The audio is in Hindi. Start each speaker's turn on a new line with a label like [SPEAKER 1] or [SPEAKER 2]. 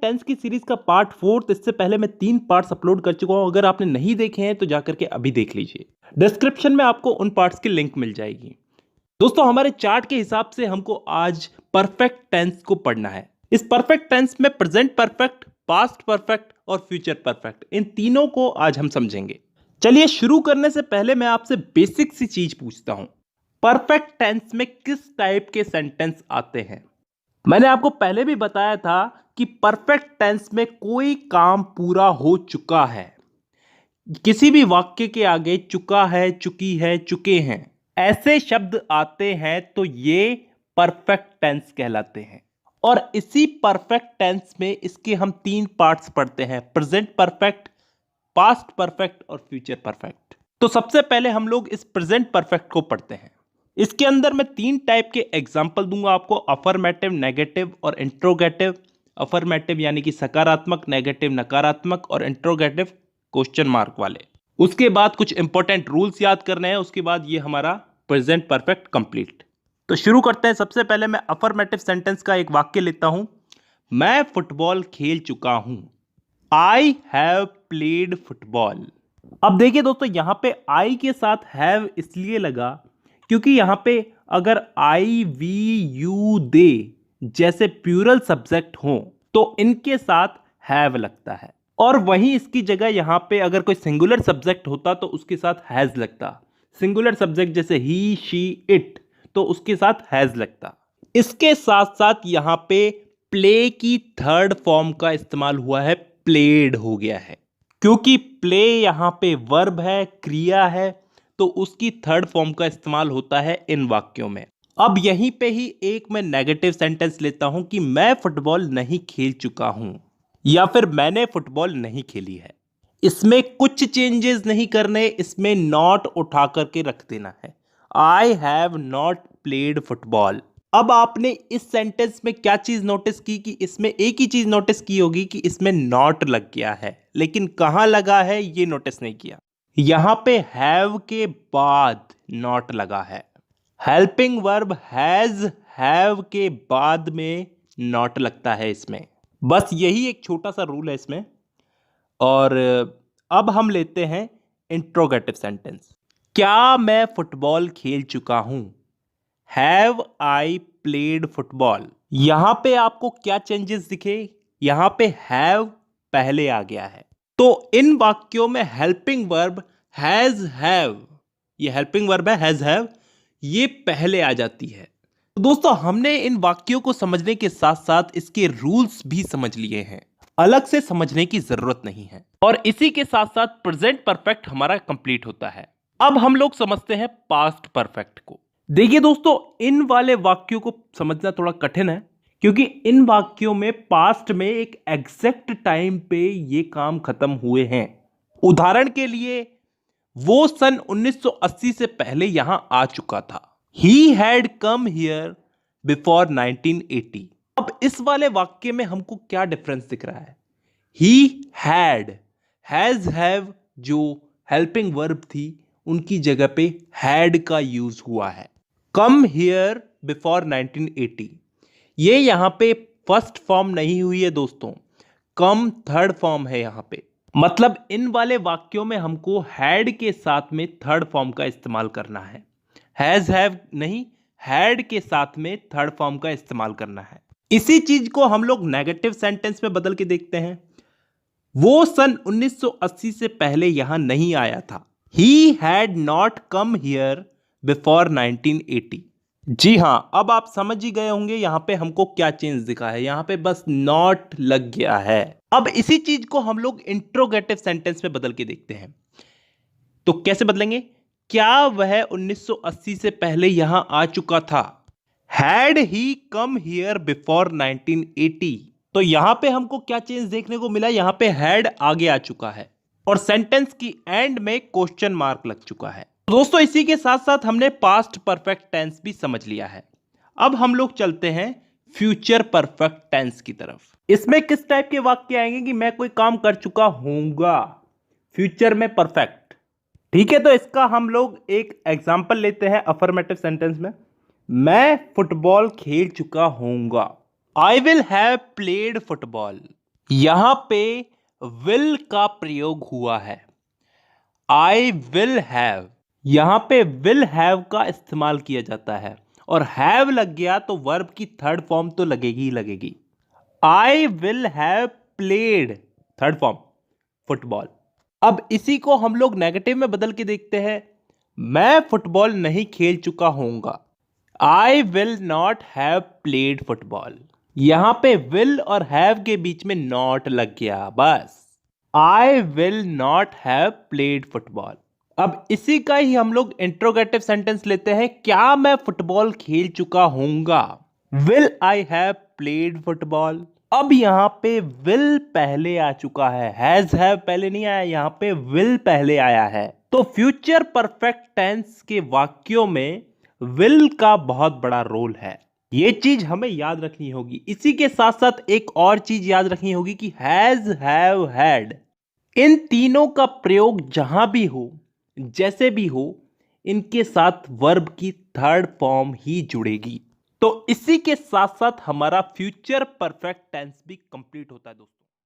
[SPEAKER 1] टेंस की सीरीज का पार्ट 4। इससे पहले मैं 3 पार्ट्स अपलोड कर चुका हूं। अगर आपने नहीं देखे हैं तो जाकर के अभी देख लीजिए। डिस्क्रिप्शन में आपको उन पार्ट्स की लिंक मिल जाएगी। दोस्तों, हमारे चार्ट के हिसाब से हमको आज परफेक्ट टेंस को पढ़ना है। इस परफेक्ट टेंस में प्रेजेंट परफेक्ट, पास्ट परफेक्ट और फ्यूचर परफेक्ट, इन तीनों को आज हम समझेंगे। चलिए, शुरू करने से पहले मैं आपसे बेसिक सी चीज पूछता हूं। परफेक्ट टेंस में किस टाइप के सेंटेंस आते हैं? मैंने आपको पहले भी बताया था कि परफेक्ट टेंस में कोई काम पूरा हो चुका है। किसी भी वाक्य के आगे चुका है, चुकी है, चुके हैं, ऐसे शब्द आते हैं तो ये परफेक्ट टेंस कहलाते हैं। और इसी परफेक्ट टेंस में इसके हम 3 पार्ट्स पढ़ते हैं: प्रेजेंट परफेक्ट, पास्ट परफेक्ट और फ्यूचर परफेक्ट। तो सबसे पहले हम लोग इस प्रेजेंट परफेक्ट को पढ़ते हैं। इसके अंदर मैं 3 टाइप के एग्जाम्पल दूंगा आपको: अफर्मेटिव, नेगेटिव और इंट्रोगेटिव। अफर्मेटिव यानी कि सकारात्मक, नेगेटिव नकारात्मक और इंट्रोगेटिव क्वेश्चन मार्क वाले। उसके बाद कुछ इंपॉर्टेंट रूल्स याद करने हैं। उसके बाद ये हमारा प्रेजेंट परफेक्ट कंप्लीट। तो शुरू करते हैं। सबसे पहले मैं अफर्मेटिव सेंटेंस का एक वाक्य लेता हूं। मैं फुटबॉल खेल चुका हूं। I have played football. अब देखिए दोस्तों, यहां पे आई के साथ हैव इसलिए लगा क्योंकि यहां पे अगर आई, वी, यू, दे जैसे प्लूरल सब्जेक्ट हो तो इनके साथ हैव लगता है, और वहीं इसकी जगह यहां पे अगर कोई सिंगुलर सब्जेक्ट होता तो उसके साथ हैज लगता। सिंगुलर सब्जेक्ट जैसे ही, शी, इट, तो उसके साथ हैज लगता। इसके साथ साथ यहां पे प्ले की थर्ड फॉर्म का इस्तेमाल हुआ है, प्लेड हो गया है। क्योंकि प्ले यहां पे वर्ब है, क्रिया है, तो उसकी थर्ड फॉर्म का इस्तेमाल होता है इन वाक्यों में। अब यहीं पे ही एक मैं नेगेटिव सेंटेंस लेता हूं कि मैं फुटबॉल नहीं खेल चुका हूं, या फिर मैंने फुटबॉल नहीं खेली है। इसमें कुछ चेंजेस नहीं करने, इसमें नॉट उठा करके रख देना है। I have not played football. अब आपने इस सेंटेंस में क्या चीज नोटिस की कि इसमें एक ही चीज नोटिस की होगी कि इसमें नॉट लग गया है, लेकिन कहां लगा है ये नोटिस नहीं किया। यहां पे हैव के बाद नॉट लगा है। हेल्पिंग वर्ब हैज, हैव के बाद में नॉट लगता है इसमें। बस यही एक छोटा सा रूल है इसमें। और अब हम लेते हैं इंट्रोगेटिव सेंटेंस। क्या मैं फुटबॉल खेल चुका हूं? Have I played football. यहां पे आपको क्या चेंजेस दिखे? यहां पे हैव पहले आ गया है, तो इन वाक्यों में हेल्पिंग वर्ब हैज हैव, ये हेल्पिंग वर्ब है हैज हैव, ये पहले आ जाती है। तो दोस्तों, हमने इन वाक्यों को समझने के साथ साथ इसके रूल्स भी समझ लिए हैं। अलग से समझने की जरूरत नहीं है। और इसी के साथ साथ प्रेजेंट परफेक्ट हमारा कंप्लीट होता है। अब हम लोग समझते हैं पास्ट परफेक्ट को। देखिए दोस्तों, इन वाले वाक्यों को समझना थोड़ा कठिन है, क्योंकि इन वाक्यों में पास्ट में एक एग्जैक्ट टाइम पे ये काम खत्म हुए हैं। उदाहरण के लिए, वो सन 1980 से पहले यहां आ चुका था। He had come here before 1980। अब इस वाले वाक्य में हमको क्या डिफरेंस दिख रहा है? He had, has, have जो हेल्पिंग वर्ब थी उनकी जगह पे had का यूज हुआ है। Come here before 1980, ये यहां पे फर्स्ट फॉर्म नहीं हुई है दोस्तों, कम थर्ड फॉर्म है यहां पे। मतलब इन वाले वाक्यों में हमको हैड के साथ में थर्ड फॉर्म का इस्तेमाल करना है। हैज हैव नहीं, हैड के साथ में थर्ड फॉर्म का इस्तेमाल करना है। इसी चीज को हम लोग नेगेटिव सेंटेंस में बदल के देखते हैं। वो सन 1980 से पहले यहां नहीं आया था। He had not come here before 1980। जी हां, अब आप समझ ही गए होंगे यहां पे हमको क्या चेंज दिखा है। यहां पे बस नॉट लग गया है। अब इसी चीज को हम लोग इंट्रोगेटिव सेंटेंस में बदल के देखते हैं। तो कैसे बदलेंगे? क्या वह 1980 से पहले यहां आ चुका था? Had he come here before 1980। तो यहां पे हमको क्या चेंज देखने को मिला? यहां पे हैड आगे आ चुका है और सेंटेंस की एंड में क्वेश्चन मार्क लग चुका है। दोस्तों, इसी के साथ साथ हमने पास्ट परफेक्ट टेंस भी समझ लिया है। अब हम लोग चलते हैं फ्यूचर परफेक्ट टेंस की तरफ। इसमें किस टाइप के वाक्य आएंगे कि मैं कोई काम कर चुका हूंगा, फ्यूचर में परफेक्ट। ठीक है, तो इसका हम लोग एक एग्जांपल लेते हैं अफर्मेटिव सेंटेंस में। मैं फुटबॉल खेल चुका हूंगा। I will have played football. यहां पे विल का प्रयोग हुआ है। आई विल हैव, यहां पे विल हैव का इस्तेमाल किया जाता है और हैव लग गया तो वर्ब की थर्ड फॉर्म तो लगेगी ही लगेगी। आई will have played, third form football. अब इसी को हम लोग नेगेटिव में बदल के देखते हैं। मैं फुटबॉल नहीं खेल चुका होऊंगा। I will not have played football. यहां पे विल और हैव के बीच में नॉट लग गया बस। I will not have played football. अब इसी का ही हम लोग इंट्रोगेटिव सेंटेंस लेते हैं। क्या मैं फुटबॉल खेल चुका होऊंगा? Will I have played football. अब यहां पे विल पहले आ चुका है, हैज हैव पहले नहीं आया, यहां पे विल पहले आया है। तो फ्यूचर परफेक्ट टेंस के वाक्यों में विल का बहुत बड़ा रोल है। ये चीज हमें याद रखनी होगी। इसी के साथ साथ एक और चीज याद रखनी होगी कि हैज, हैव, हैड, इन तीनों का प्रयोग जहां भी हो, जैसे भी हो, इनके साथ वर्ब की थर्ड फॉर्म ही जुड़ेगी। तो इसी के साथ साथ हमारा फ्यूचर परफेक्ट टेंस भी कंप्लीट होता है दोस्तों।